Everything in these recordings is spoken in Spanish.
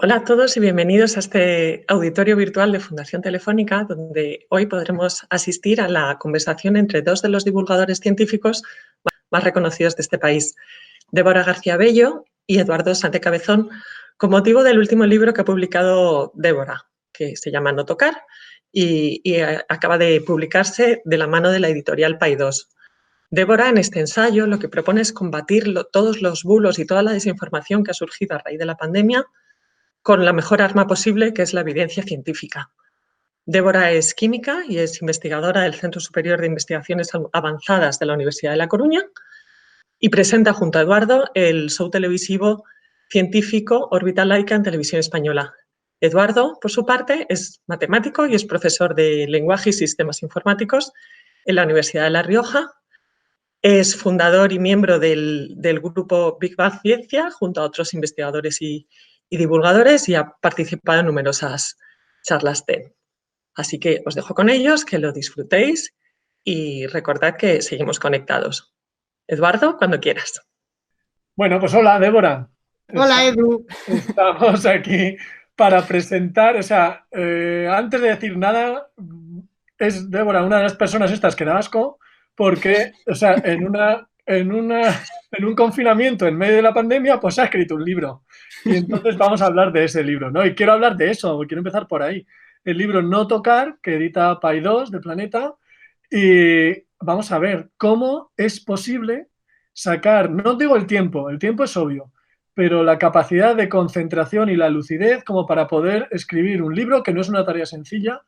Hola a todos y bienvenidos a este auditorio virtual de Fundación Telefónica, donde hoy podremos asistir a la conversación entre dos de los divulgadores científicos más reconocidos de este país, Débora García Bello y Eduardo Sánchez Cabezón, con motivo del último libro que ha publicado Débora, que se llama No tocar, y acaba de publicarse de la mano de la editorial Paidós. Débora, en este ensayo, lo que propone es combatir todos los bulos y toda la desinformación que ha surgido a raíz de la pandemia con la mejor arma posible, que es la evidencia científica. Débora es química y es investigadora del Centro Superior de Investigaciones Avanzadas de la Universidad de La Coruña y presenta junto a Eduardo el show televisivo científico Órbita Laica en Televisión Española. Eduardo, por su parte, es matemático y es profesor de lenguaje y sistemas informáticos en la Universidad de La Rioja. Es fundador y miembro del grupo Big Bang Ciencia, junto a otros investigadores y divulgadores, y ha participado en numerosas charlas TED. Así que os dejo con ellos, que lo disfrutéis y recordad que seguimos conectados. Eduardo, cuando quieras. Bueno, pues hola, Débora. Hola, Edu. Estamos aquí para presentar, antes de decir nada, es Débora una de las personas estas que da asco, porque, en un confinamiento en medio de la pandemia, pues ha escrito un libro. Y entonces vamos a hablar de ese libro, ¿no? Y quiero hablar de eso, quiero empezar por ahí. El libro No tocar, que edita Paidós de Planeta, y vamos a ver cómo es posible sacar, no digo el tiempo es obvio, pero la capacidad de concentración y la lucidez como para poder escribir un libro, que no es una tarea sencilla,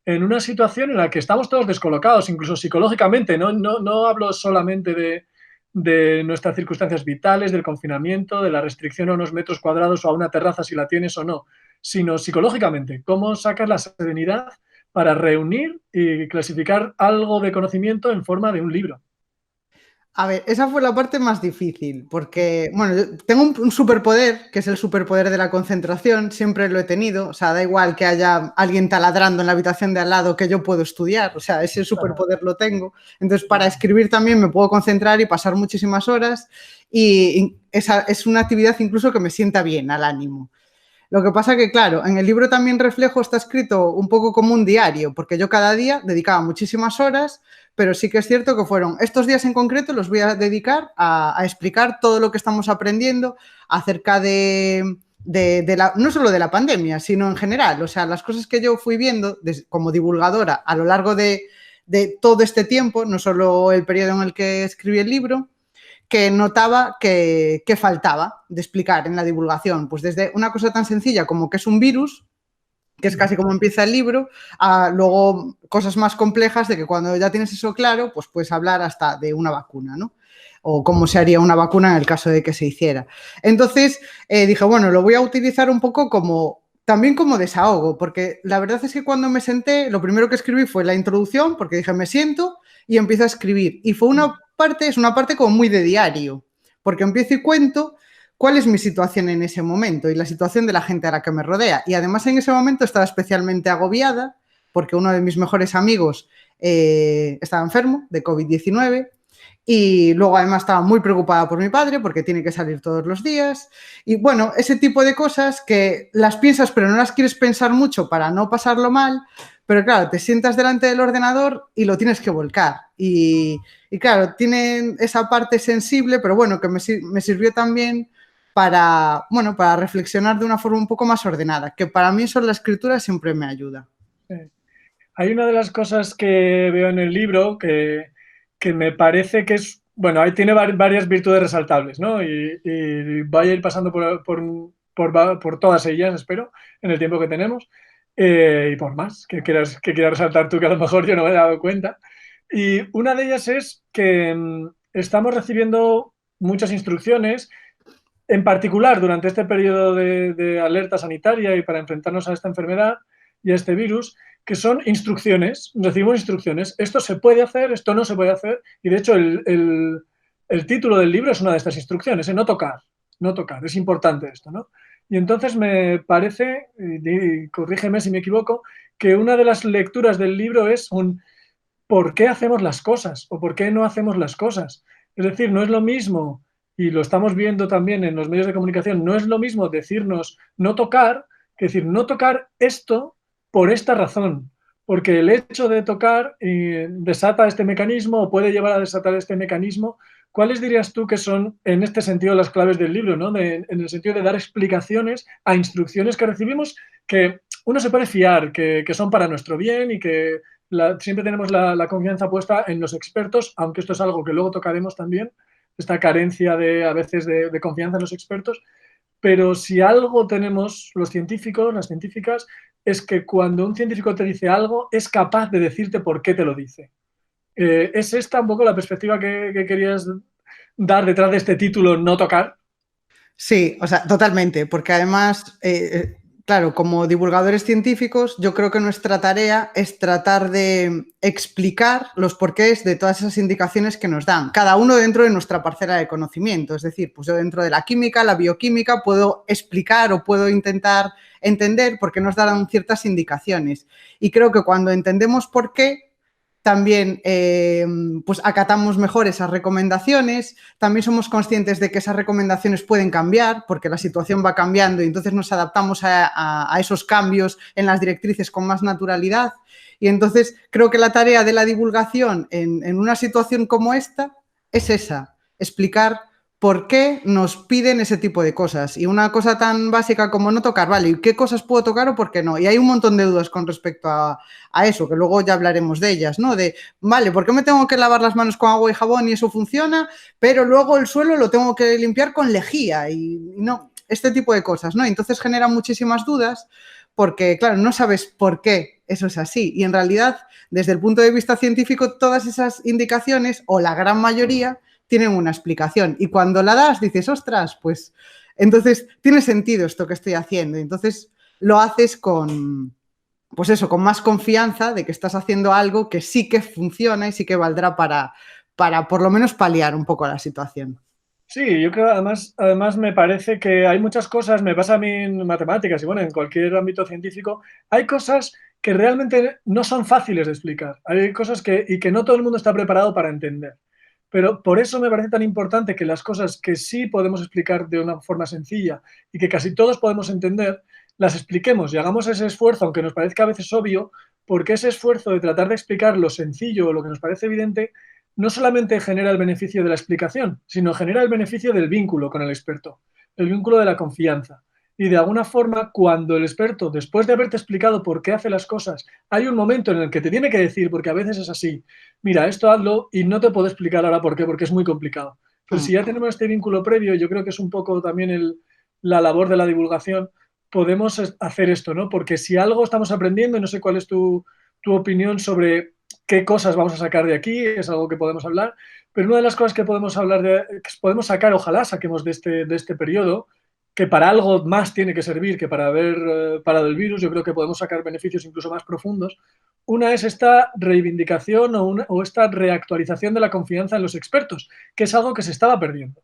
en una situación en la que estamos todos descolocados, incluso psicológicamente. No hablo solamente de nuestras circunstancias vitales, del confinamiento, de la restricción a unos metros cuadrados o a una terraza si la tienes o no, sino psicológicamente. ¿Cómo sacas la serenidad para reunir y clasificar algo de conocimiento en forma de un libro? A ver, esa fue la parte más difícil, porque, bueno, yo tengo un superpoder, que es el superpoder de la concentración, siempre lo he tenido, o sea, da igual que haya alguien taladrando en la habitación de al lado que yo puedo estudiar, o sea, ese superpoder lo tengo. Entonces, para escribir también me puedo concentrar y pasar muchísimas horas, y esa es una actividad incluso que me sienta bien al ánimo. Lo que pasa que, claro, en el libro también reflejo, está escrito un poco como un diario, porque yo cada día dedicaba muchísimas horas, pero sí que es cierto que fueron estos días en concreto los voy a dedicar a explicar todo lo que estamos aprendiendo acerca no solo de la pandemia, sino en general. O sea, las cosas que yo fui viendo como divulgadora a lo largo de todo este tiempo, no solo el periodo en el que escribí el libro, que notaba que faltaba de explicar en la divulgación. Pues desde una cosa tan sencilla como que es un virus, que es casi como empieza el libro, a luego cosas más complejas de que cuando ya tienes eso claro, pues puedes hablar hasta de una vacuna, ¿no? O cómo se haría una vacuna en el caso de que se hiciera. Entonces dije, bueno, lo voy a utilizar un poco también como desahogo, porque la verdad es que cuando me senté, lo primero que escribí fue la introducción, porque dije, me siento y empiezo a escribir. Y fue es una parte como muy de diario, porque empiezo y cuento cuál es mi situación en ese momento y la situación de la gente a la que me rodea. Y además en ese momento estaba especialmente agobiada porque uno de mis mejores amigos estaba enfermo de COVID-19 y luego además estaba muy preocupada por mi padre porque tiene que salir todos los días. Y bueno, ese tipo de cosas que las piensas pero no las quieres pensar mucho para no pasarlo mal, pero claro, te sientas delante del ordenador y lo tienes que volcar. Y claro, tienen esa parte sensible, pero bueno, que me sirvió también para reflexionar de una forma un poco más ordenada, que para mí eso la escritura siempre me ayuda. Hay una de las cosas que veo en el libro que me parece que es, bueno, ahí tiene varias virtudes resaltables, ¿no? Y voy a ir pasando por todas ellas, espero, en el tiempo que tenemos, y por más que quieras resaltar tú, que a lo mejor yo no me he dado cuenta. Y una de ellas es que estamos recibiendo muchas instrucciones, en particular durante este periodo de alerta sanitaria y para enfrentarnos a esta enfermedad y a este virus, que son instrucciones, recibimos instrucciones, esto se puede hacer, esto no se puede hacer, y de hecho el título del libro es una de estas instrucciones, no tocar, es importante esto, ¿no? Y entonces me parece, y corrígeme si me equivoco, que una de las lecturas del libro es un ¿por qué hacemos las cosas o por qué no hacemos las cosas? Es decir, no es lo mismo y lo estamos viendo también en los medios de comunicación, no es lo mismo decirnos no tocar que decir no tocar esto por esta razón, porque el hecho de tocar desata este mecanismo o puede llevar a desatar este mecanismo. ¿Cuáles dirías tú que son, en este sentido, las claves del libro, ¿no? En el sentido de dar explicaciones a instrucciones que recibimos que uno se puede fiar, que son para nuestro bien y que siempre tenemos la confianza puesta en los expertos, aunque esto es algo que luego tocaremos también, esta carencia a veces de confianza en los expertos. Pero si algo tenemos los científicos, las científicas, es que cuando un científico te dice algo, es capaz de decirte por qué te lo dice. ¿Es esta un poco la perspectiva que querías dar detrás de este título, no tocar? Sí, o sea, totalmente, porque además, claro, como divulgadores científicos, yo creo que nuestra tarea es tratar de explicar los porqués de todas esas indicaciones que nos dan, cada uno dentro de nuestra parcela de conocimiento. Es decir, pues yo dentro de la química, la bioquímica, puedo explicar o puedo intentar entender por qué nos dan ciertas indicaciones. Y creo que cuando entendemos por qué, también pues acatamos mejor esas recomendaciones, también somos conscientes de que esas recomendaciones pueden cambiar porque la situación va cambiando y entonces nos adaptamos a esos cambios en las directrices con más naturalidad. Y entonces creo que la tarea de la divulgación en una situación como esta es esa, explicar por qué nos piden ese tipo de cosas. Y una cosa tan básica como no tocar, vale, ¿y qué cosas puedo tocar o por qué no? Y hay un montón de dudas con respecto a eso, que luego ya hablaremos de ellas, ¿no? De, vale, ¿por qué me tengo que lavar las manos con agua y jabón y eso funciona? Pero luego el suelo lo tengo que limpiar con lejía y no, este tipo de cosas, ¿no? Entonces genera muchísimas dudas porque, claro, no sabes por qué eso es así. Y en realidad, desde el punto de vista científico, todas esas indicaciones, o la gran mayoría, tienen una explicación. Y cuando la das, dices, ostras, pues entonces tiene sentido esto que estoy haciendo. Entonces lo haces con, pues eso, con más confianza de que estás haciendo algo que sí que funciona y sí que valdrá para por lo menos paliar un poco la situación. Sí, yo creo, además me parece que hay muchas cosas, me pasa a mí en matemáticas y bueno, en cualquier ámbito científico, hay cosas que realmente no son fáciles de explicar, hay cosas que no todo el mundo está preparado para entender. Pero por eso me parece tan importante que las cosas que sí podemos explicar de una forma sencilla y que casi todos podemos entender, las expliquemos y hagamos ese esfuerzo, aunque nos parezca a veces obvio, porque ese esfuerzo de tratar de explicar lo sencillo o lo que nos parece evidente no solamente genera el beneficio de la explicación, sino genera el beneficio del vínculo con el experto, el vínculo de la confianza. Y de alguna forma, cuando el experto, después de haberte explicado por qué hace las cosas, hay un momento en el que te tiene que decir, porque a veces es así, mira, esto hazlo y no te puedo explicar ahora por qué, porque es muy complicado. Pero si ya tenemos este vínculo previo, yo creo que es un poco también la labor de la divulgación, podemos hacer esto, ¿no? Porque si algo estamos aprendiendo, y no sé cuál es tu opinión sobre qué cosas vamos a sacar de aquí, es algo que podemos hablar, pero una de las cosas que podemos podemos sacar, ojalá saquemos de este periodo, que para algo más tiene que servir que para haber parado el virus, yo creo que podemos sacar beneficios incluso más profundos. Una es esta reivindicación o esta reactualización de la confianza en los expertos, que es algo que se estaba perdiendo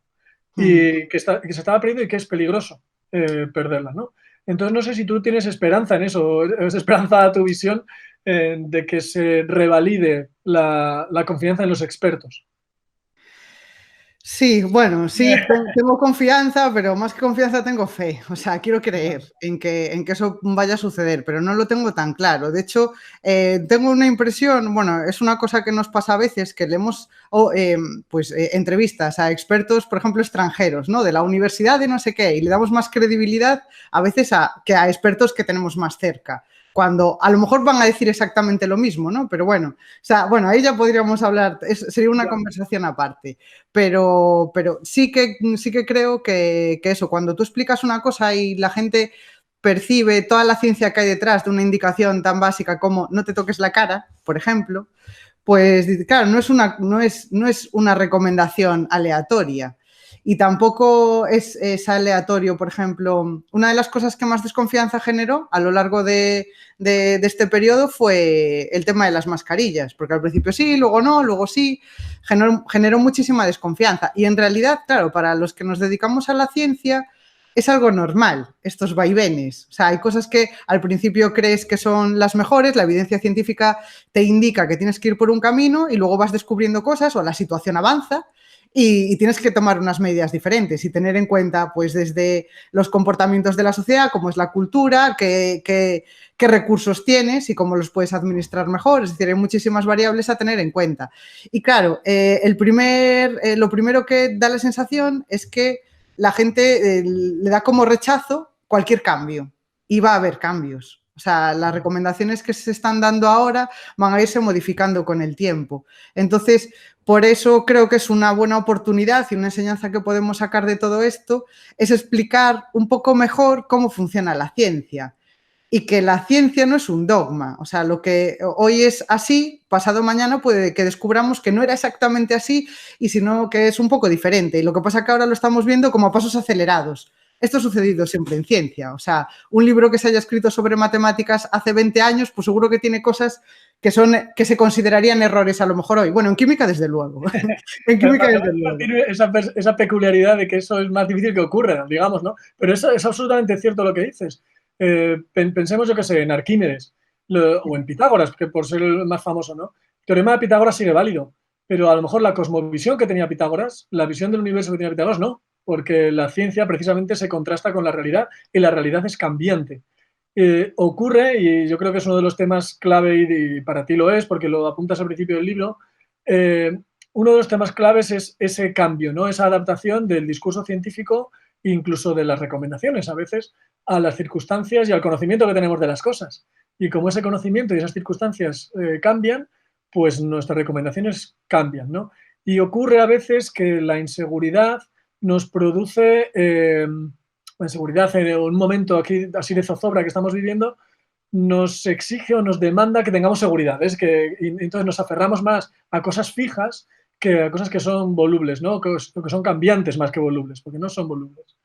y que se estaba perdiendo y que es peligroso perderla, ¿no? Entonces no sé si tú tienes esperanza en eso, es esperanza a tu visión de que se revalide la confianza en los expertos. Sí, bueno, sí, tengo confianza, pero más que confianza tengo fe. O sea, quiero creer en que eso vaya a suceder, pero no lo tengo tan claro. De hecho, tengo una impresión, bueno, es una cosa que nos pasa a veces, que leemos entrevistas a expertos, por ejemplo, extranjeros, ¿no? De la universidad de no sé qué, y le damos más credibilidad a veces que a expertos que tenemos más cerca, cuando a lo mejor van a decir exactamente lo mismo, ¿no? Pero bueno, o sea, bueno, ahí ya podríamos hablar, sería una conversación aparte, pero sí que creo que eso, cuando tú explicas una cosa y la gente percibe toda la ciencia que hay detrás de una indicación tan básica como no te toques la cara, por ejemplo, pues claro, no es una recomendación aleatoria. Y tampoco es aleatorio, por ejemplo, una de las cosas que más desconfianza generó a lo largo de este periodo fue el tema de las mascarillas, porque al principio sí, luego no, luego sí, generó muchísima desconfianza. Y en realidad, claro, para los que nos dedicamos a la ciencia, es algo normal, estos vaivenes. O sea, hay cosas que al principio crees que son las mejores, la evidencia científica te indica que tienes que ir por un camino y luego vas descubriendo cosas o la situación avanza y tienes que tomar unas medidas diferentes y tener en cuenta, pues, desde los comportamientos de la sociedad, cómo es la cultura, qué recursos tienes y cómo los puedes administrar mejor. Es decir, hay muchísimas variables a tener en cuenta. Y claro, lo primero que da la sensación es que la gente le da como rechazo cualquier cambio y va a haber cambios. O sea, las recomendaciones que se están dando ahora van a irse modificando con el tiempo. Entonces, por eso creo que es una buena oportunidad y una enseñanza que podemos sacar de todo esto es explicar un poco mejor cómo funciona la ciencia y que la ciencia no es un dogma. O sea, lo que hoy es así, pasado mañana puede que descubramos que no era exactamente así y sino que es un poco diferente. Y lo que pasa es que ahora lo estamos viendo como a pasos acelerados. Esto ha sucedido siempre en ciencia. O sea, un libro que se haya escrito sobre matemáticas hace 20 años, pues seguro que tiene cosas que se considerarían errores a lo mejor hoy. Bueno, en química desde luego. En química desde luego. Tiene esa peculiaridad de que eso es más difícil que ocurra, digamos, ¿no? Pero eso es absolutamente cierto lo que dices. Pensemos, yo qué sé, en Arquímedes o en Pitágoras, que por ser el más famoso, ¿no? El teorema de Pitágoras sigue válido, pero a lo mejor la cosmovisión que tenía Pitágoras, la visión del universo que tenía Pitágoras, no, porque la ciencia precisamente se contrasta con la realidad y la realidad es cambiante. Ocurre, y yo creo que es uno de los temas clave, y para ti lo es, porque lo apuntas al principio del libro, uno de los temas claves es ese cambio, ¿no? Esa adaptación del discurso científico, incluso de las recomendaciones, a veces, a las circunstancias y al conocimiento que tenemos de las cosas. Y como ese conocimiento y esas circunstancias cambian, pues nuestras recomendaciones cambian, ¿no? Y ocurre a veces que la inseguridad nos produce, la inseguridad en un momento aquí así de zozobra que estamos viviendo, nos exige o nos demanda que tengamos seguridad. Es que entonces nos aferramos más a cosas fijas que a cosas que son volubles, ¿no? Que son cambiantes más que volubles, porque no son volubles.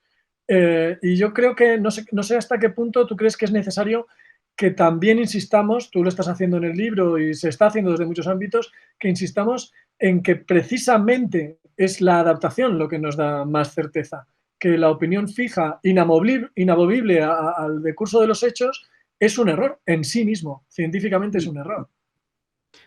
Y yo creo que, no sé hasta qué punto tú crees que es necesario que también insistamos, tú lo estás haciendo en el libro y se está haciendo desde muchos ámbitos, que insistamos en que precisamente es la adaptación lo que nos da más certeza, que la opinión fija, inamovible al decurso de los hechos, es un error en sí mismo, científicamente es un error.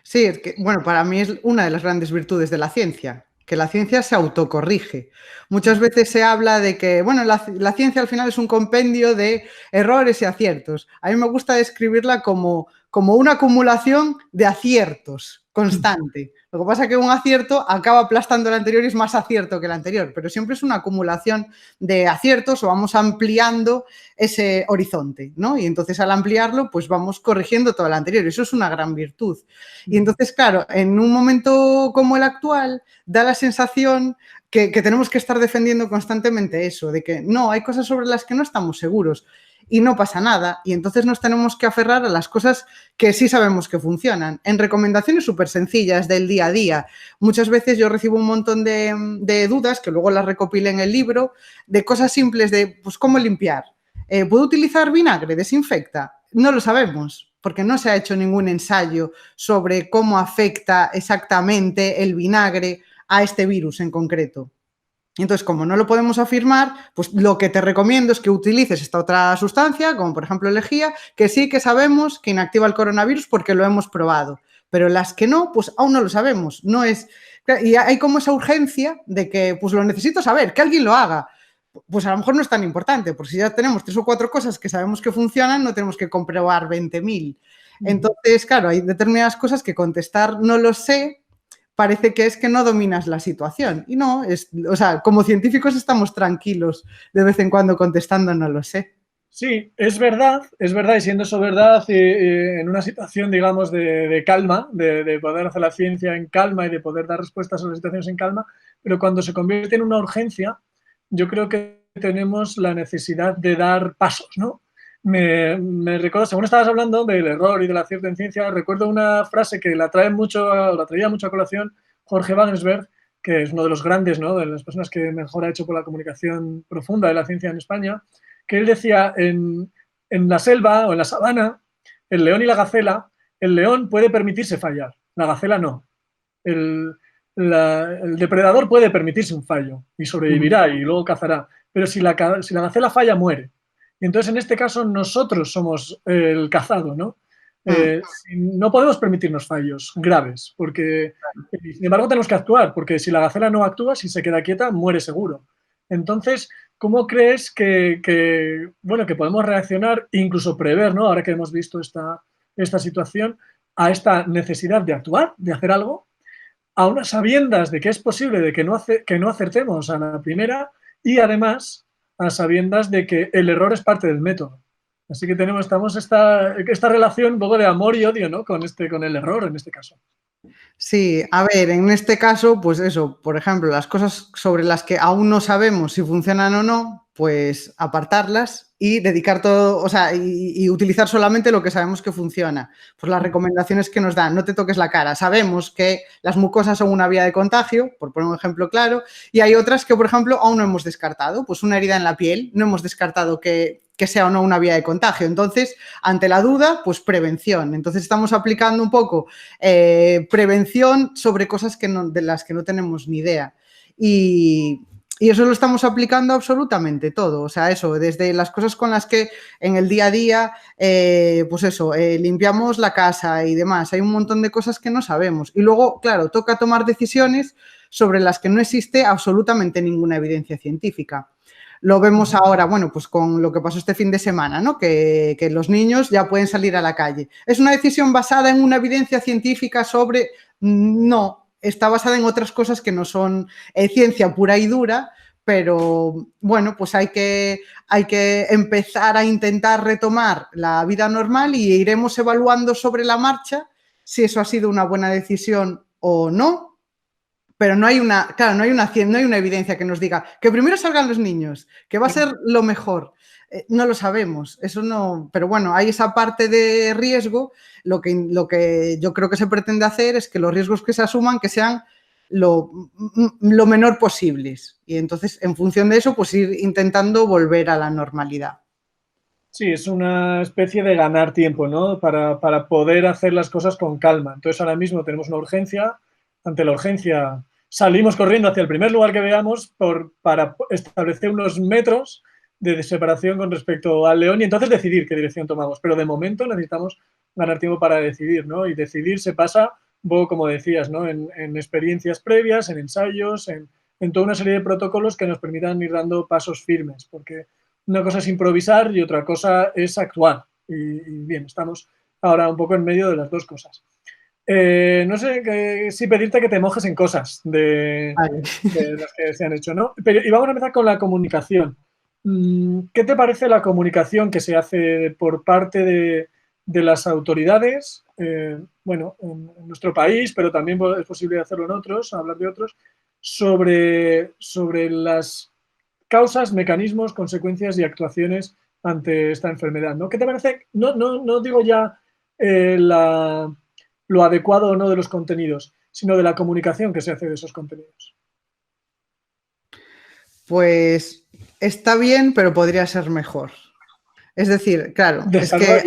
Sí, es que, bueno, para mí es una de las grandes virtudes de la ciencia, que la ciencia se autocorrige. Muchas veces se habla de que, bueno, la ciencia al final es un compendio de errores y aciertos. A mí me gusta describirla como una acumulación de aciertos constante. Lo que pasa es que un acierto acaba aplastando el anterior y es más acierto que el anterior, pero siempre es una acumulación de aciertos o vamos ampliando ese horizonte, ¿no? Y entonces al ampliarlo, pues vamos corrigiendo todo el anterior. Eso es una gran virtud. Y entonces, claro, en un momento como el actual, da la sensación que tenemos que estar defendiendo constantemente eso, de que no, hay cosas sobre las que no estamos seguros y no pasa nada. Y entonces nos tenemos que aferrar a las cosas que sí sabemos que funcionan. En recomendaciones súper sencillas del día a día. Muchas veces yo recibo un montón de dudas, que luego las recopilé en el libro, de cosas simples de, pues, ¿cómo limpiar? ¿Puedo utilizar vinagre? ¿Desinfecta? No lo sabemos, porque no se ha hecho ningún ensayo sobre cómo afecta exactamente el vinagre a este virus en concreto. Entonces, como no lo podemos afirmar, pues lo que te recomiendo es que utilices esta otra sustancia, como por ejemplo lejía, que sí que sabemos que inactiva el coronavirus porque lo hemos probado. Pero las que no, pues aún no lo sabemos. No es... Y hay como esa urgencia de que pues lo necesito saber, que alguien lo haga. Pues a lo mejor no es tan importante, porque si ya tenemos 3 o 4 cosas que sabemos que funcionan, no tenemos que comprobar 20.000. Entonces, claro, hay determinadas cosas que contestar no lo sé, parece que es que no dominas la situación. Y no, o sea, como científicos estamos tranquilos de vez en cuando contestando no lo sé. Sí, es verdad, y siendo eso verdad, en una situación, digamos, de calma, de poder hacer la ciencia en calma y de poder dar respuestas a las situaciones en calma, pero cuando se convierte en una urgencia, yo creo que tenemos la necesidad de dar pasos, ¿no? Me recuerdo, según estabas hablando del error y del acierto en ciencia, recuerdo una frase que la traía mucho a colación Jorge Wagensberg, que es uno de los grandes, ¿no?, de las personas que mejor ha hecho por la comunicación profunda de la ciencia en España, que él decía, en la selva o en la sabana, el león y la gacela, el león puede permitirse fallar, la gacela no. El depredador puede permitirse un fallo y sobrevivirá y luego cazará, pero si la gacela falla, muere. Y entonces, en este caso, nosotros somos el cazado, ¿no? No podemos permitirnos fallos graves, porque, sin embargo, tenemos que actuar, porque si la gacela no actúa, si se queda quieta, muere seguro. Entonces, ¿cómo crees que podemos reaccionar, incluso prever, ¿no? Ahora que hemos visto esta situación, a esta necesidad de actuar, de hacer algo, a unas sabiendas de que es posible de que no acertemos a la primera y además a sabiendas de que el error es parte del método? Así que estamos esta relación un poco de amor y odio, ¿no? Con el error en este caso. Sí, a ver, en este caso, pues eso, por ejemplo, las cosas sobre las que aún no sabemos si funcionan o no, pues apartarlas y dedicar todo, o sea, y utilizar solamente lo que sabemos que funciona. Pues las recomendaciones que nos dan, no te toques la cara. Sabemos que las mucosas son una vía de contagio, por poner un ejemplo claro, y hay otras que, por ejemplo, aún no hemos descartado. Pues una herida en la piel, no hemos descartado que sea o no una vía de contagio. Entonces, ante la duda, pues prevención. Entonces, estamos aplicando un poco prevención sobre cosas de las que no tenemos ni idea. Y eso lo estamos aplicando absolutamente todo. O sea, eso, desde las cosas con las que en el día a día, pues eso, limpiamos la casa y demás. Hay un montón de cosas que no sabemos. Y luego, claro, toca tomar decisiones sobre las que no existe absolutamente ninguna evidencia científica. Lo vemos ahora, bueno, pues con lo que pasó este fin de semana, ¿no? Que los niños ya pueden salir a la calle. ¿Es una decisión basada en una evidencia científica sobre...? No, está basada en otras cosas que no son ciencia pura y dura, pero bueno, pues hay que empezar a intentar retomar la vida normal y iremos evaluando sobre la marcha si eso ha sido una buena decisión o no. Pero no hay una evidencia que nos diga que primero salgan los niños, que va a ser lo mejor. No lo sabemos, eso no. Pero bueno, hay esa parte de riesgo. Lo que yo creo que se pretende hacer es que los riesgos que se asuman que sean lo menor posibles. Y entonces, en función de eso, pues ir intentando volver a la normalidad. Sí, es una especie de ganar tiempo, ¿no? Para poder hacer las cosas con calma. Entonces, ahora mismo tenemos una urgencia. Ante la urgencia salimos corriendo hacia el primer lugar que veamos para establecer unos metros de separación con respecto al león y entonces decidir qué dirección tomamos. Pero de momento necesitamos ganar tiempo para decidir, ¿no? Y decidir se pasa, un poco como decías, ¿no? En experiencias previas, en ensayos, en toda una serie de protocolos que nos permitan ir dando pasos firmes, porque una cosa es improvisar y otra cosa es actuar. Y bien, estamos ahora un poco en medio de las dos cosas. No sé si pedirte que te mojes en cosas de las que se han hecho, ¿no? Y vamos a empezar con la comunicación. ¿Qué te parece la comunicación que se hace por parte de las autoridades? Bueno, en nuestro país, pero también es posible hacerlo en otros, hablar de otros, sobre las causas, mecanismos, consecuencias y actuaciones ante esta enfermedad, ¿no? ¿Qué te parece? No digo ya lo adecuado o no de los contenidos, sino de la comunicación que se hace de esos contenidos. Pues está bien, pero podría ser mejor. Es decir, claro, es que,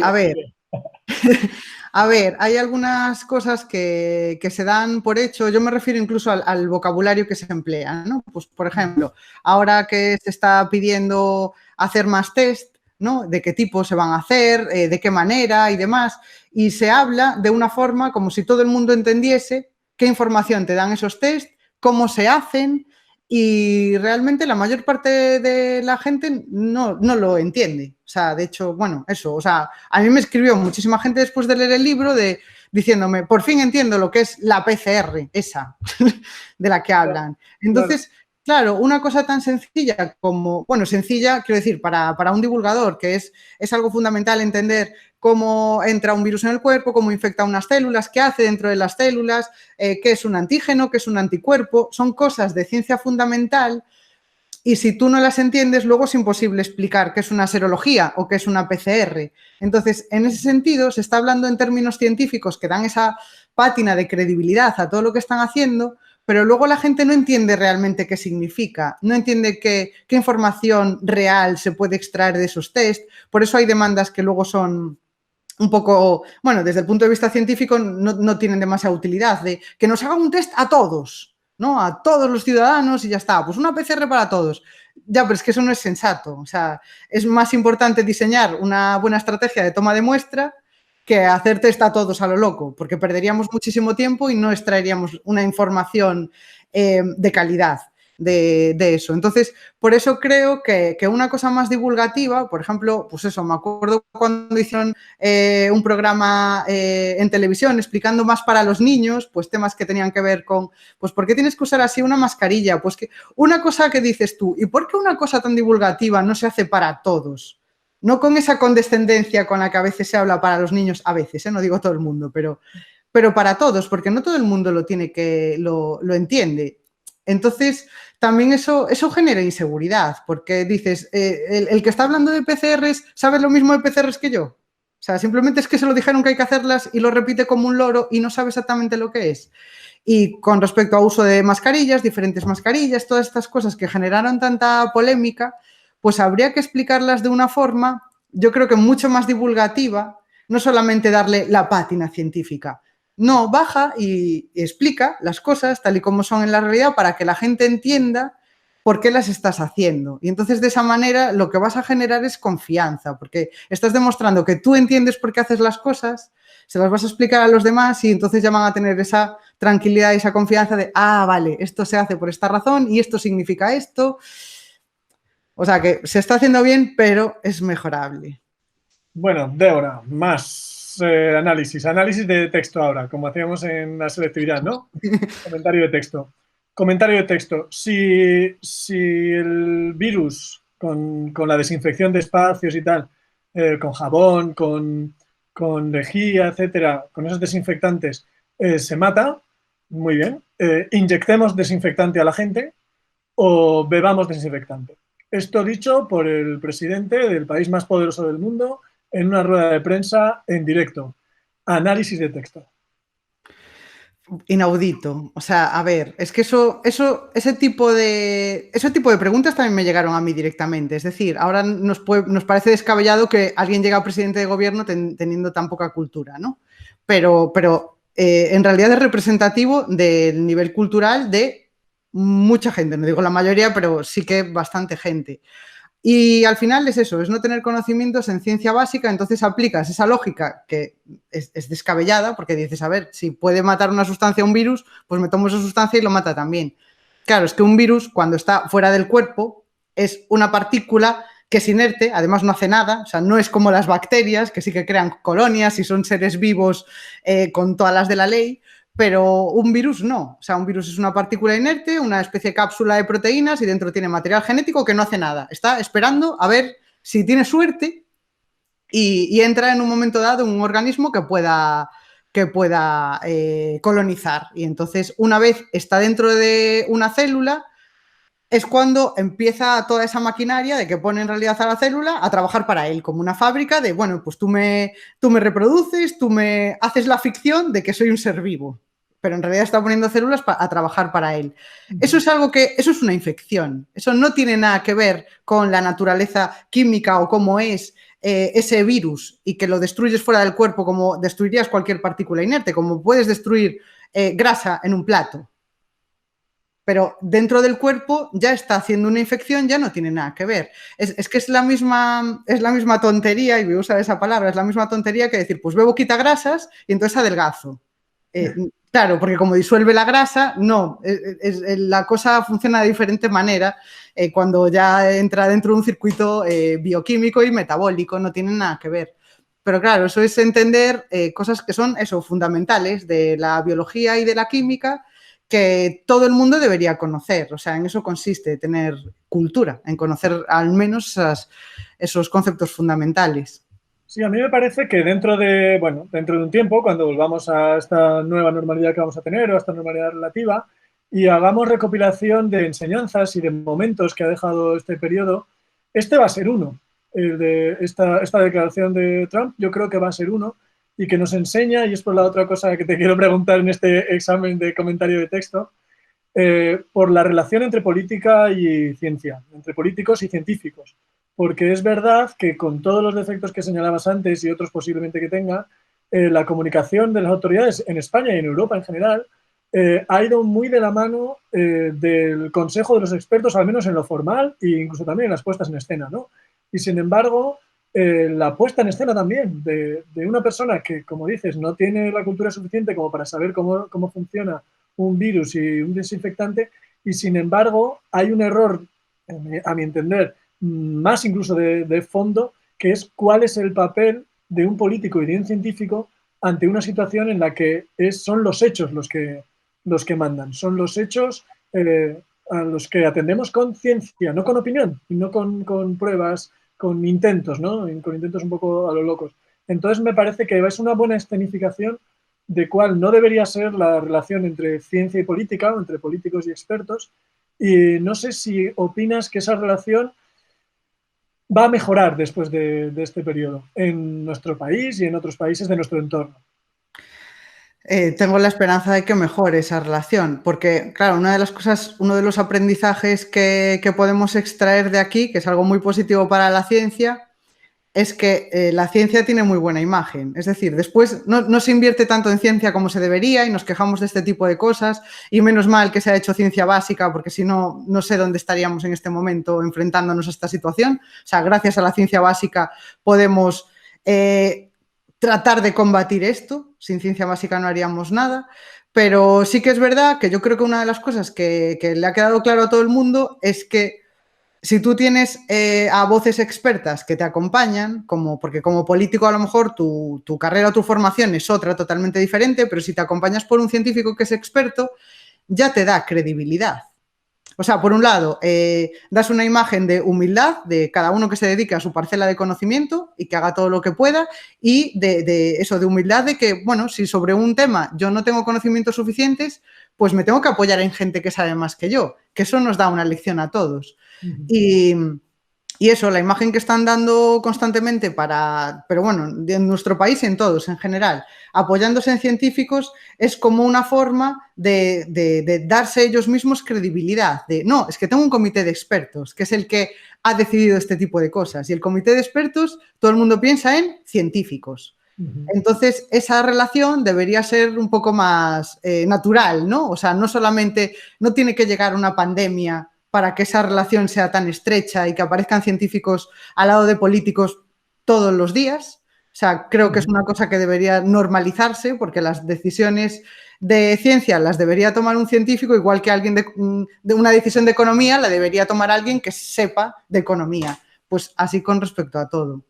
a ver, hay algunas cosas que se dan por hecho. Yo me refiero incluso al vocabulario que se emplea, ¿no? Pues, por ejemplo, ahora que se está pidiendo hacer más test, ¿no? De qué tipo se van a hacer, de qué manera y demás. Y se habla de una forma como si todo el mundo entendiese qué información te dan esos test, cómo se hacen, y realmente la mayor parte de la gente no lo entiende. O sea, de hecho, bueno, eso, o sea, a mí me escribió muchísima gente después de leer el libro diciéndome, por fin entiendo lo que es la PCR, esa, de la que hablan. Entonces, claro, una cosa tan sencilla como, bueno, sencilla, quiero decir, para un divulgador, que es algo fundamental entender cómo entra un virus en el cuerpo, cómo infecta unas células, qué hace dentro de las células, qué es un antígeno, qué es un anticuerpo. Son cosas de ciencia fundamental y si tú no las entiendes, luego es imposible explicar qué es una serología o qué es una PCR. Entonces, en ese sentido, se está hablando en términos científicos que dan esa pátina de credibilidad a todo lo que están haciendo, pero luego la gente no entiende realmente qué significa, no entiende qué información real se puede extraer de esos test. Por eso hay demandas que luego son un poco, bueno, desde el punto de vista científico no tienen demasiada utilidad, de que nos hagan un test a todos. ¿no? A todos los ciudadanos y ya está, pues una PCR para todos. Ya, pero es que eso no es sensato. O sea, es más importante diseñar una buena estrategia de toma de muestra que hacer test a todos a lo loco, porque perderíamos muchísimo tiempo y no extraeríamos una información de calidad de eso. Entonces, por eso creo que una cosa más divulgativa, por ejemplo, pues eso, me acuerdo cuando hicieron un programa en televisión explicando más para los niños, pues temas que tenían que ver con, pues, ¿por qué tienes que usar así una mascarilla? Pues que una cosa que dices tú, ¿y por qué una cosa tan divulgativa no se hace para todos? No con esa condescendencia con la que a veces se habla para los niños, a veces, no digo todo el mundo, pero para todos, porque no todo el mundo lo entiende. Entonces, también eso genera inseguridad, porque dices, el que está hablando de PCRs, ¿sabe lo mismo de PCRs que yo? O sea, simplemente es que se lo dijeron que hay que hacerlas y lo repite como un loro y no sabe exactamente lo que es. Y con respecto a uso de mascarillas, diferentes mascarillas, todas estas cosas que generaron tanta polémica, pues habría que explicarlas de una forma, yo creo que mucho más divulgativa, no solamente darle la pátina científica. No, baja y explica las cosas tal y como son en la realidad para que la gente entienda por qué las estás haciendo. Y entonces de esa manera lo que vas a generar es confianza, porque estás demostrando que tú entiendes por qué haces las cosas, se las vas a explicar a los demás y entonces ya van a tener esa tranquilidad y esa confianza de, ah, vale, esto se hace por esta razón y esto significa esto. O sea que se está haciendo bien, pero es mejorable. Bueno, Débora, más análisis. Análisis de texto ahora, como hacíamos en la selectividad, ¿no? Comentario de texto. Comentario de texto. Si el virus con la desinfección de espacios y tal, con jabón, con lejía, etcétera, con esos desinfectantes, se mata, muy bien. Inyectemos desinfectante a la gente o bebamos desinfectante. Esto dicho por el presidente del país más poderoso del mundo en una rueda de prensa en directo. Análisis de texto. Inaudito. O sea, a ver, es que ese tipo de preguntas también me llegaron a mí directamente. Es decir, ahora nos parece descabellado que alguien llegue a presidente de gobierno teniendo tan poca cultura, ¿no? Pero en realidad es representativo del nivel cultural de mucha gente. No digo la mayoría, pero sí que bastante gente. Y al final es eso, es no tener conocimientos en ciencia básica, entonces aplicas esa lógica que es descabellada, porque dices, a ver, si puede matar una sustancia un virus, pues me tomo esa sustancia y lo mata también. Claro, es que un virus, cuando está fuera del cuerpo, es una partícula que es inerte, además no hace nada, o sea, no es como las bacterias, que sí que crean colonias y son seres vivos con todas las de la ley, pero un virus no. O sea, un virus es una partícula inerte, una especie de cápsula de proteínas y dentro tiene material genético que no hace nada. Está esperando a ver si tiene suerte y entra en un momento dado en un organismo que pueda colonizar. Y entonces, una vez está dentro de una célula, es cuando empieza toda esa maquinaria de que pone en realidad a la célula a trabajar para él, como una fábrica de, bueno, pues tú me reproduces, tú me haces la ficción de que soy un ser vivo, pero en realidad está poniendo células a trabajar para él. Eso es eso es una infección, eso no tiene nada que ver con la naturaleza química o cómo es ese virus y que lo destruyes fuera del cuerpo como destruirías cualquier partícula inerte, como puedes destruir grasa en un plato. Pero dentro del cuerpo ya está haciendo una infección, ya no tiene nada que ver. Es que es la misma tontería, y voy a usar esa palabra, es la misma tontería que decir, pues bebo quitagrasas y entonces adelgazo. Claro, porque como disuelve la grasa, no, la cosa funciona de diferente manera cuando ya entra dentro de un circuito bioquímico y metabólico, no tiene nada que ver. Pero claro, eso es entender cosas que son fundamentales de la biología y de la química, que todo el mundo debería conocer. O sea, en eso consiste tener cultura, en conocer al menos esos conceptos fundamentales. Sí, a mí me parece que dentro de un tiempo, cuando volvamos a esta nueva normalidad que vamos a tener o a esta normalidad relativa y hagamos recopilación de enseñanzas y de momentos que ha dejado este periodo, este va a ser uno. El de esta declaración de Trump, yo creo que va a ser uno y que nos enseña, y es por la otra cosa que te quiero preguntar en este examen de comentario de texto, por la relación entre política y ciencia, entre políticos y científicos. Porque es verdad que con todos los defectos que señalabas antes y otros posiblemente que tenga, la comunicación de las autoridades en España y en Europa en general ha ido muy de la mano del consejo de los expertos, al menos en lo formal e incluso también en las puestas en escena, ¿no? Y sin embargo, la puesta en escena también de una persona que, como dices, no tiene la cultura suficiente como para saber cómo funciona un virus y un desinfectante, y sin embargo hay un error, a mi entender, más incluso de fondo, que es cuál es el papel de un político y de un científico ante una situación en la que son los hechos los que mandan, son los hechos a los que atendemos con ciencia, no con opinión, y no con pruebas, con intentos, ¿no? Con intentos un poco a lo locos. Entonces me parece que es una buena escenificación de cuál no debería ser la relación entre ciencia y política, o entre políticos y expertos, y no sé si opinas que esa relación va a mejorar después de este periodo en nuestro país y en otros países de nuestro entorno. Tengo la esperanza de que mejore esa relación, porque, claro, una de las cosas, uno de los aprendizajes que podemos extraer de aquí, que es algo muy positivo para la ciencia, es que la ciencia tiene muy buena imagen. Es decir, después no se invierte tanto en ciencia como se debería y nos quejamos de este tipo de cosas, y menos mal que se ha hecho ciencia básica, porque si no, no sé dónde estaríamos en este momento enfrentándonos a esta situación. O sea, gracias a la ciencia básica podemos tratar de combatir esto. Sin ciencia básica no haríamos nada. Pero sí que es verdad que yo creo que una de las cosas que le ha quedado claro a todo el mundo es que si tú tienes a voces expertas que te acompañan, porque como político a lo mejor tu carrera o tu formación es otra totalmente diferente, pero si te acompañas por un científico que es experto, ya te da credibilidad. O sea, por un lado, das una imagen de humildad de cada uno que se dedique a su parcela de conocimiento y que haga todo lo que pueda, y de eso, de humildad de que, bueno, si sobre un tema yo no tengo conocimientos suficientes, pues me tengo que apoyar en gente que sabe más que yo, que eso nos da una lección a todos. Y eso, la imagen que están dando constantemente pero bueno, en nuestro país y en todos en general, apoyándose en científicos, es como una forma de darse ellos mismos credibilidad. No, es que tengo un comité de expertos, que es el que ha decidido este tipo de cosas. Y el comité de expertos, todo el mundo piensa en científicos. Entonces, esa relación debería ser un poco más natural, ¿no? O sea, no solamente, no tiene que llegar una pandemia para que esa relación sea tan estrecha y que aparezcan científicos al lado de políticos todos los días. O sea, creo que es una cosa que debería normalizarse, porque las decisiones de ciencia las debería tomar un científico, igual que alguien de una decisión de economía la debería tomar alguien que sepa de economía. Pues así con respecto a todo.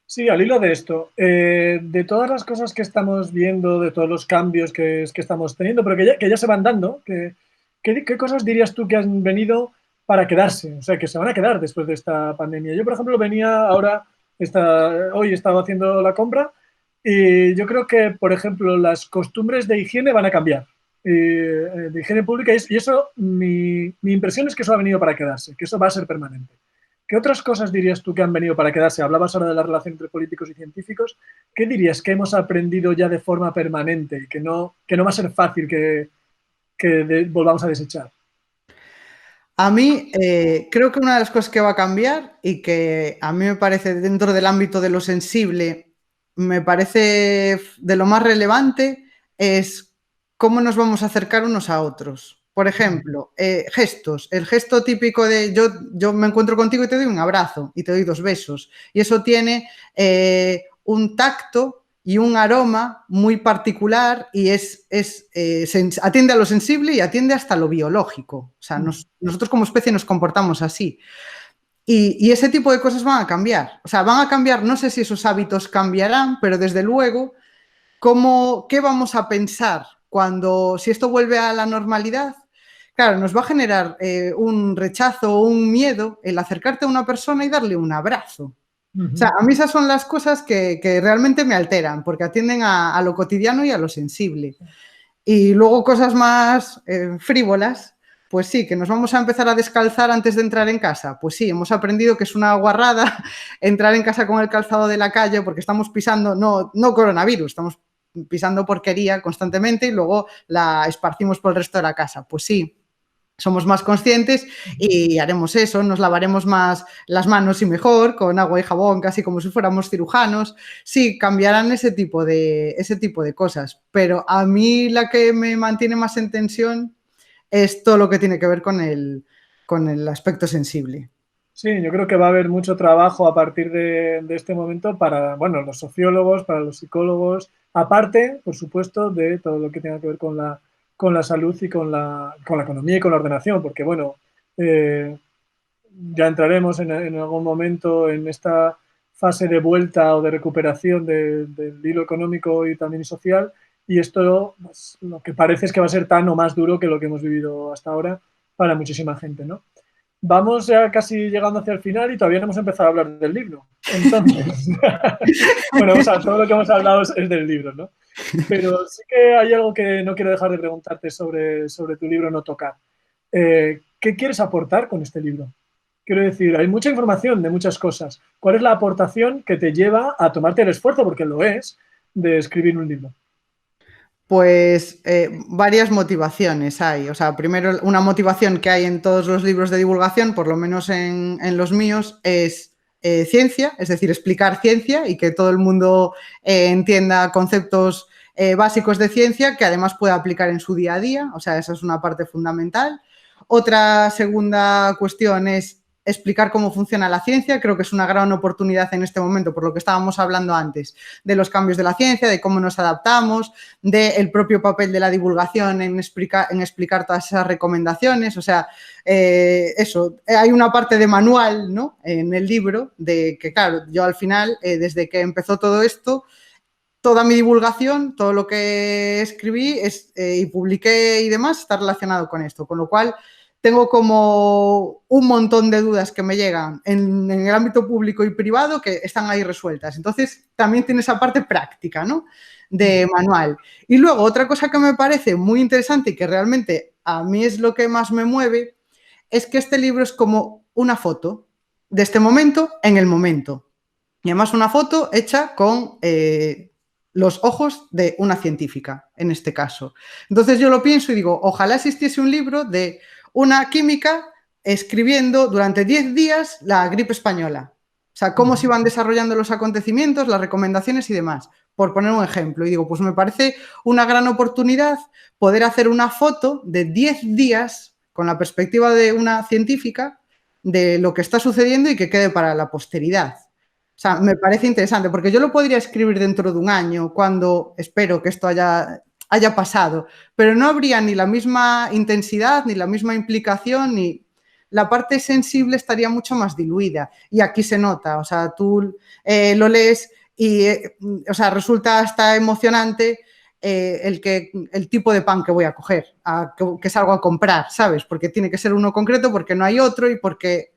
Sí, al hilo de esto, de todas las cosas que estamos viendo, de todos los cambios que estamos teniendo, pero que ya se van dando, ¿qué cosas dirías tú que han venido para quedarse? O sea, que se van a quedar después de esta pandemia. Yo, por ejemplo, hoy estaba haciendo la compra y yo creo que, por ejemplo, las costumbres de higiene van a cambiar, de higiene pública, y eso, mi impresión es que eso ha venido para quedarse, que eso va a ser permanente. ¿Qué otras cosas dirías tú que han venido para quedarse? Hablabas ahora de la relación entre políticos y científicos. ¿Qué dirías que hemos aprendido ya de forma permanente y que no va a ser fácil que volvamos a desechar? A mí creo que una de las cosas que va a cambiar y que a mí me parece dentro del ámbito de lo sensible, me parece de lo más relevante, es cómo nos vamos a acercar unos a otros. Por ejemplo, gestos. El gesto típico de yo me encuentro contigo y te doy un abrazo y te doy 2 besos. Y eso tiene un tacto y un aroma muy particular y atiende a lo sensible y atiende hasta lo biológico. O sea, nosotros como especie nos comportamos así. Y ese tipo de cosas van a cambiar. O sea, van a cambiar, no sé si esos hábitos cambiarán, pero desde luego, ¿qué vamos a pensar si esto vuelve a la normalidad? Claro, nos va a generar un rechazo o un miedo el acercarte a una persona y darle un abrazo. O sea, a mí esas son las cosas que realmente me alteran, porque atienden a lo cotidiano y a lo sensible. Y luego cosas más frívolas, pues sí, que nos vamos a empezar a descalzar antes de entrar en casa. Pues sí, hemos aprendido que es una guarrada entrar en casa con el calzado de la calle, porque estamos pisando, no coronavirus, estamos pisando porquería constantemente y luego la esparcimos por el resto de la casa. Pues sí, somos más conscientes y haremos eso, nos lavaremos más las manos y mejor, con agua y jabón, casi como si fuéramos cirujanos. Sí, cambiarán ese tipo de cosas, pero a mí la que me mantiene más en tensión es todo lo que tiene que ver con el aspecto sensible. Sí, yo creo que va a haber mucho trabajo a partir de este momento para, bueno, los sociólogos, para los psicólogos, aparte, por supuesto, de todo lo que tenga que ver con la salud y con la economía y con la ordenación, porque, bueno, ya entraremos en algún momento en esta fase de vuelta o de recuperación del hilo económico y también social, y esto, pues, lo que parece es que va a ser tan o más duro que lo que hemos vivido hasta ahora para muchísima gente, ¿no? Vamos ya casi llegando hacia el final y todavía no hemos empezado a hablar del libro. Entonces, bueno, o sea, todo lo que hemos hablado es del libro, ¿no? Pero sí que hay algo que no quiero dejar de preguntarte sobre tu libro No Tocar. ¿Qué quieres aportar con este libro? Quiero decir, hay mucha información de muchas cosas. ¿Cuál es la aportación que te lleva a tomarte el esfuerzo, porque lo es, de escribir un libro? Pues varias motivaciones hay. O sea, primero, una motivación que hay en todos los libros de divulgación, por lo menos en los míos, es ciencia, es decir, explicar ciencia y que todo el mundo entienda conceptos básicos de ciencia que además pueda aplicar en su día a día. O sea, esa es una parte fundamental. Otra segunda cuestión es explicar cómo funciona la ciencia. Creo que es una gran oportunidad en este momento, por lo que estábamos hablando antes, de los cambios de la ciencia, de cómo nos adaptamos, del propio papel de la divulgación en explicar todas esas recomendaciones. O sea, eso, hay una parte de manual, ¿no?, en el libro, de que, claro, yo al final, desde que empezó todo esto, toda mi divulgación, todo lo que escribí y publiqué y demás está relacionado con esto, con lo cual tengo como un montón de dudas que me llegan en el ámbito público y privado que están ahí resueltas. Entonces, también tiene esa parte práctica, ¿no?, de manual. Y luego, otra cosa que me parece muy interesante y que realmente a mí es lo que más me mueve, es que este libro es como una foto de este momento en el momento. Y además una foto hecha con los ojos de una científica, en este caso. Entonces yo lo pienso y digo, ojalá existiese un libro de una química escribiendo durante 10 días la gripe española. O sea, cómo se iban desarrollando los acontecimientos, las recomendaciones y demás, por poner un ejemplo. Y digo, pues me parece una gran oportunidad poder hacer una foto de 10 días con la perspectiva de una científica de lo que está sucediendo y que quede para la posteridad. O sea, me parece interesante, porque yo lo podría escribir dentro de un año, cuando espero que esto haya pasado, pero no habría ni la misma intensidad, ni la misma implicación, ni la parte sensible estaría mucho más diluida. Y aquí se nota, o sea, tú lo lees y, o sea, resulta hasta emocionante el tipo de pan que voy a coger, que salgo a comprar, ¿sabes? Porque tiene que ser uno concreto, porque no hay otro y porque,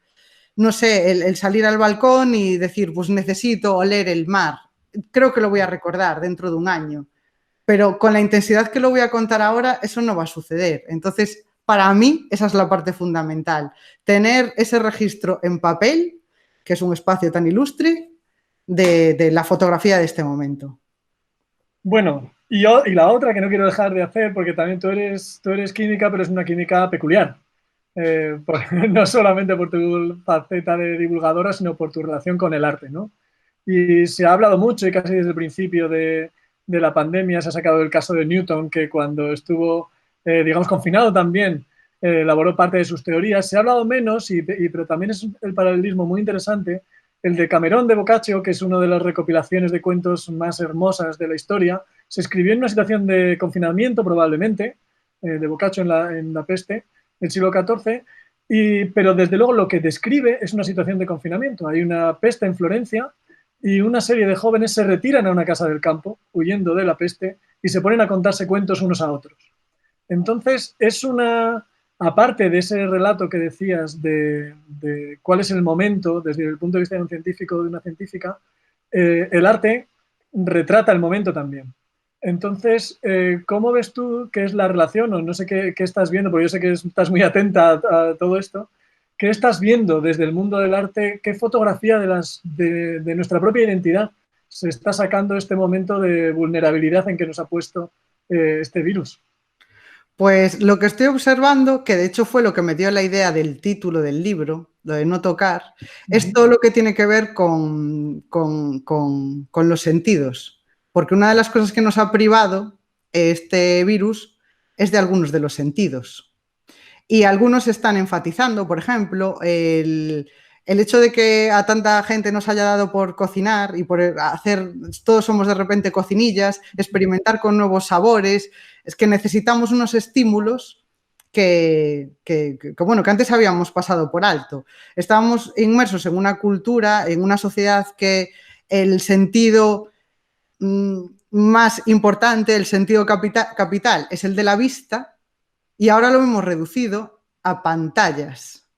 no sé, el salir al balcón y decir, pues necesito oler el mar. Creo que lo voy a recordar dentro de un año. Pero con la intensidad que lo voy a contar ahora, eso no va a suceder. Entonces, para mí, esa es la parte fundamental. Tener ese registro en papel, que es un espacio tan ilustre, de la fotografía de este momento. Bueno, y la otra que no quiero dejar de hacer, porque también tú eres química, pero es una química peculiar. No solamente por tu faceta de divulgadora, sino por tu relación con el arte, ¿no? Y se ha hablado mucho y casi desde el principio de la pandemia se ha sacado el caso de Newton, que cuando estuvo, digamos, confinado también, elaboró parte de sus teorías. Se ha hablado menos, pero también es el paralelismo muy interesante, el de Camerón de Boccaccio, que es una de las recopilaciones de cuentos más hermosas de la historia. Se escribió en una situación de confinamiento, probablemente, de Boccaccio en la peste, del siglo XIV, pero desde luego lo que describe es una situación de confinamiento. Hay una peste en Florencia y una serie de jóvenes se retiran a una casa del campo, huyendo de la peste, y se ponen a contarse cuentos unos a otros. Entonces, aparte de ese relato que decías de cuál es el momento, desde el punto de vista de un científico o de una científica, el arte retrata el momento también. Entonces, ¿cómo ves tú qué es la relación? O no sé qué estás viendo, porque yo sé que estás muy atenta a todo esto. ¿Qué estás viendo desde el mundo del arte? ¿Qué fotografía de nuestra propia identidad se está sacando este momento de vulnerabilidad en que nos ha puesto este virus? Pues lo que estoy observando, que de hecho fue lo que me dio la idea del título del libro, lo de no tocar, es todo lo que tiene que ver con los sentidos. Porque una de las cosas que nos ha privado este virus es de algunos de los sentidos. Y algunos están enfatizando, por ejemplo, el hecho de que a tanta gente nos haya dado por cocinar y por hacer, todos somos de repente cocinillas, experimentar con nuevos sabores, es que necesitamos unos estímulos bueno, que antes habíamos pasado por alto. Estábamos inmersos en una cultura, en una sociedad que el sentido más importante, el sentido capital, es el de la vista, y ahora lo hemos reducido a pantallas.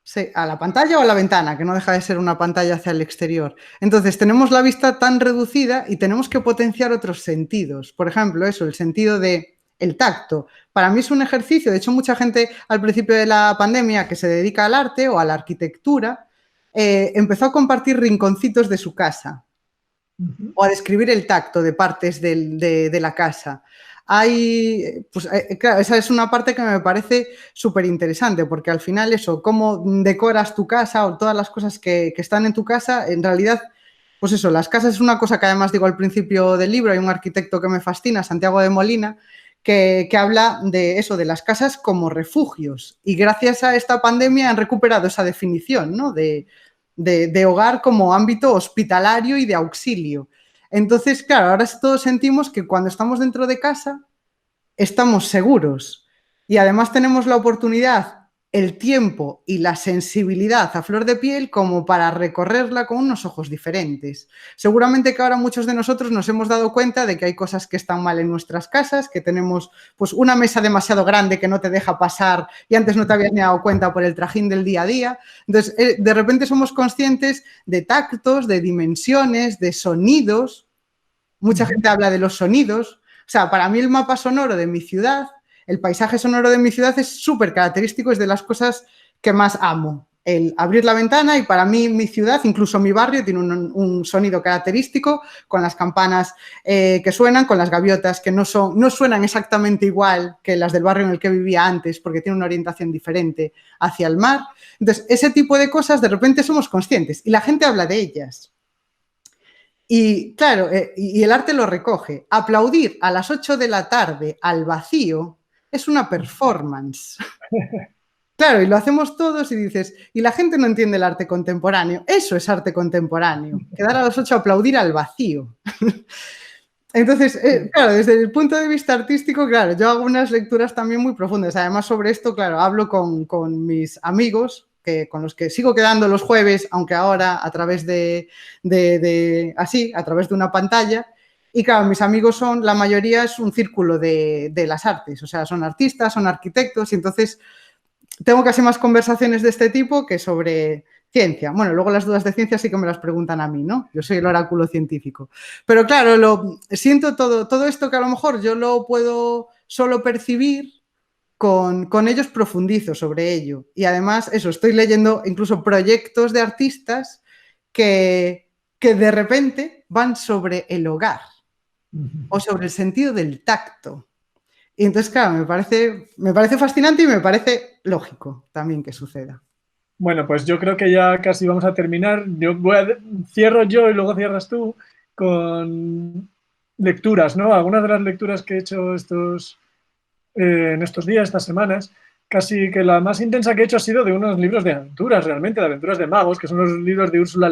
Sí, a la pantalla o a la ventana, que no deja de ser una pantalla hacia el exterior. Entonces, tenemos la vista tan reducida y tenemos que potenciar otros sentidos. Por ejemplo, eso, el sentido de el tacto. Para mí es un ejercicio, de hecho, mucha gente al principio de la pandemia que se dedica al arte o a la arquitectura, empezó a compartir rinconcitos de su casa o a describir el tacto de partes de la casa. Claro, esa es una parte que me parece súper interesante, porque al final eso, cómo decoras tu casa o todas las cosas que están en tu casa, en realidad, pues eso, las casas es una cosa que además digo al principio del libro, hay un arquitecto que me fascina, Santiago de Molina, que habla de eso, de las casas como refugios, y gracias a esta pandemia han recuperado esa definición, ¿no? de hogar como ámbito hospitalario y de auxilio. Entonces, claro, ahora todos sentimos que cuando estamos dentro de casa estamos seguros y además tenemos la oportunidad, el tiempo y la sensibilidad a flor de piel como para recorrerla con unos ojos diferentes. Seguramente que ahora muchos de nosotros nos hemos dado cuenta de que hay cosas que están mal en nuestras casas, que tenemos pues una mesa demasiado grande que no te deja pasar y antes no te habías ni dado cuenta por el trajín del día a día. Entonces, de repente somos conscientes de tactos, de dimensiones, de sonidos. Mucha gente habla de los sonidos. O sea, para mí el mapa sonoro de mi ciudad, el paisaje sonoro de mi ciudad es súper característico, es de las cosas que más amo. El abrir la ventana y para mí mi ciudad, incluso mi barrio, tiene un sonido característico con las campanas que suenan, con las gaviotas que no suenan exactamente igual que las del barrio en el que vivía antes porque tiene una orientación diferente hacia el mar. Entonces, ese tipo de cosas de repente somos conscientes y la gente habla de ellas. Y claro, y el arte lo recoge. Aplaudir a las 8 de la tarde al vacío es una performance. Claro, y lo hacemos todos y dices, y la gente no entiende el arte contemporáneo. Eso es arte contemporáneo. Quedar a las 8 a aplaudir al vacío. Entonces, claro, desde el punto de vista artístico, claro, yo hago unas lecturas también muy profundas. Además, sobre esto, claro, hablo con mis amigos, con los que sigo quedando los jueves, aunque ahora a través a través de una pantalla. Y claro, mis amigos la mayoría es un círculo de las artes, o sea, son artistas, son arquitectos, y entonces tengo casi más conversaciones de este tipo que sobre ciencia. Bueno, luego las dudas de ciencia sí que me las preguntan a mí, ¿no? Yo soy el oráculo científico. Pero claro, siento todo esto que a lo mejor yo lo puedo solo percibir. Con ellos profundizo sobre ello. Y además, eso, estoy leyendo incluso proyectos de artistas que de repente van sobre el hogar o sobre el sentido del tacto. Y entonces, claro, me parece fascinante y me parece lógico también que suceda. Bueno, pues yo creo que ya casi vamos a terminar. Cierro yo y luego cierras tú con lecturas, ¿no? Algunas de las lecturas que he hecho en estos días, estas semanas, casi que la más intensa que he hecho ha sido de unos libros de aventuras, realmente, de aventuras de magos, que son los libros de Úrsula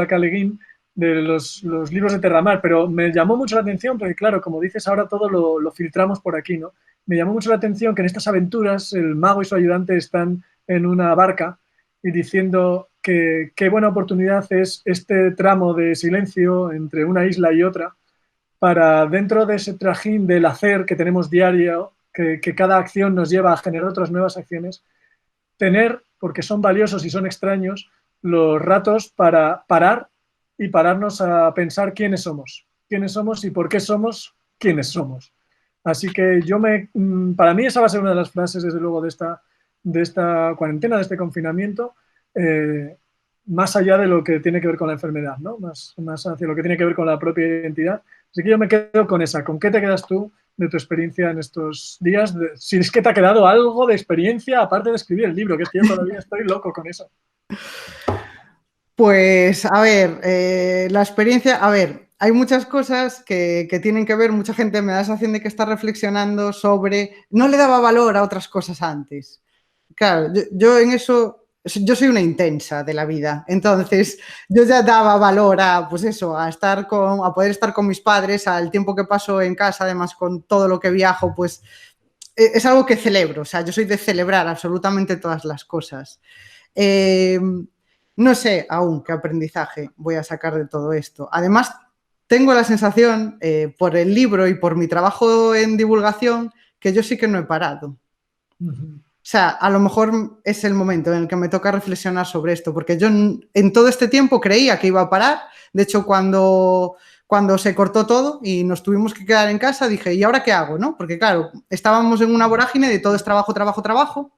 K. Le Guin, de los libros de Terramar, pero me llamó mucho la atención porque, claro, como dices, ahora todo lo filtramos por aquí, ¿no? Me llamó mucho la atención que en estas aventuras el mago y su ayudante están en una barca y diciendo que qué buena oportunidad es este tramo de silencio entre una isla y otra para, dentro de ese trajín del hacer que tenemos diario, que cada acción nos lleva a generar otras nuevas acciones, tener, porque son valiosos y son extraños, los ratos para parar y pararnos a pensar quiénes somos y por qué somos quiénes somos. Así que para mí esa va a ser una de las frases, desde luego, de esta cuarentena, de este confinamiento, más allá de lo que tiene que ver con la enfermedad, ¿no? Más hacia lo que tiene que ver con la propia identidad, Así que yo me quedo con esa. ¿Con qué te quedas tú de tu experiencia en estos días? Si es que te ha quedado algo de experiencia aparte de escribir el libro, que es que yo todavía estoy loco con eso. Pues, a ver, la experiencia, a ver, hay muchas cosas que tienen que ver, mucha gente me da la sensación de que está reflexionando sobre, no le daba valor a otras cosas antes. Claro, yo en eso, yo soy una intensa de la vida, entonces yo ya daba valor a, pues eso, a poder estar con mis padres, al tiempo que paso en casa, además con todo lo que viajo, pues es algo que celebro, o sea, yo soy de celebrar absolutamente todas las cosas. No sé aún qué aprendizaje voy a sacar de todo esto. Además, tengo la sensación, por el libro y por mi trabajo en divulgación, que yo sí que no he parado. O sea, a lo mejor es el momento en el que me toca reflexionar sobre esto, porque yo en todo este tiempo creía que iba a parar. De hecho, cuando se cortó todo y nos tuvimos que quedar en casa, dije, ¿y ahora qué hago? ¿No? Porque claro, estábamos en una vorágine de todo es trabajo, trabajo, trabajo.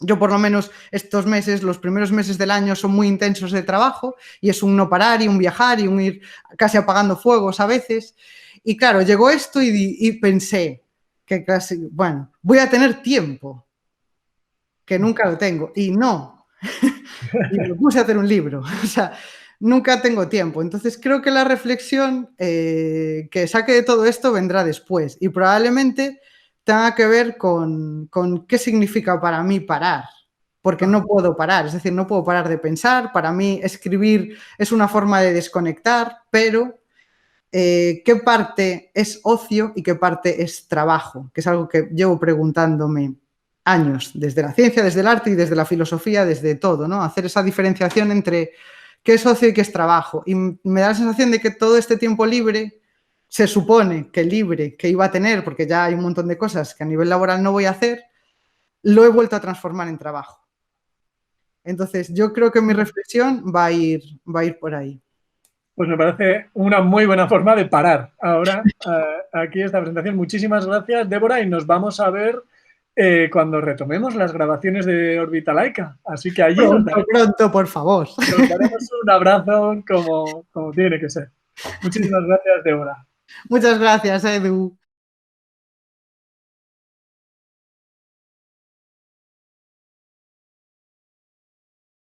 Yo por lo menos estos meses, los primeros meses del año son muy intensos de trabajo y es un no parar y un viajar y un ir casi apagando fuegos a veces. Y claro, llegó esto y pensé que casi, bueno, voy a tener tiempo, que nunca lo tengo. Y no. Y me puse a hacer un libro. O sea, nunca tengo tiempo. Entonces creo que la reflexión que saque de todo esto vendrá después y probablemente tenga que ver con qué significa para mí parar, porque no puedo parar, es decir, no puedo parar de pensar. Para mí escribir es una forma de desconectar, pero qué parte es ocio y qué parte es trabajo, que es algo que llevo preguntándome años, desde la ciencia, desde el arte y desde la filosofía, desde todo, ¿no? Hacer esa diferenciación entre qué es ocio y qué es trabajo. Y me da la sensación de que todo este tiempo libre, se supone que libre, que iba a tener, porque ya hay un montón de cosas que a nivel laboral no voy a hacer, lo he vuelto a transformar en trabajo. Entonces, yo creo que mi reflexión va a ir por ahí. Pues me parece una muy buena forma de parar ahora aquí esta presentación. Muchísimas gracias, Débora, y nos vamos a ver cuando retomemos las grabaciones de Orbita Laica. Así que allí Pronto, por favor. Nos daremos un abrazo como tiene que ser. Muchísimas gracias, Débora. Muchas gracias, Edu.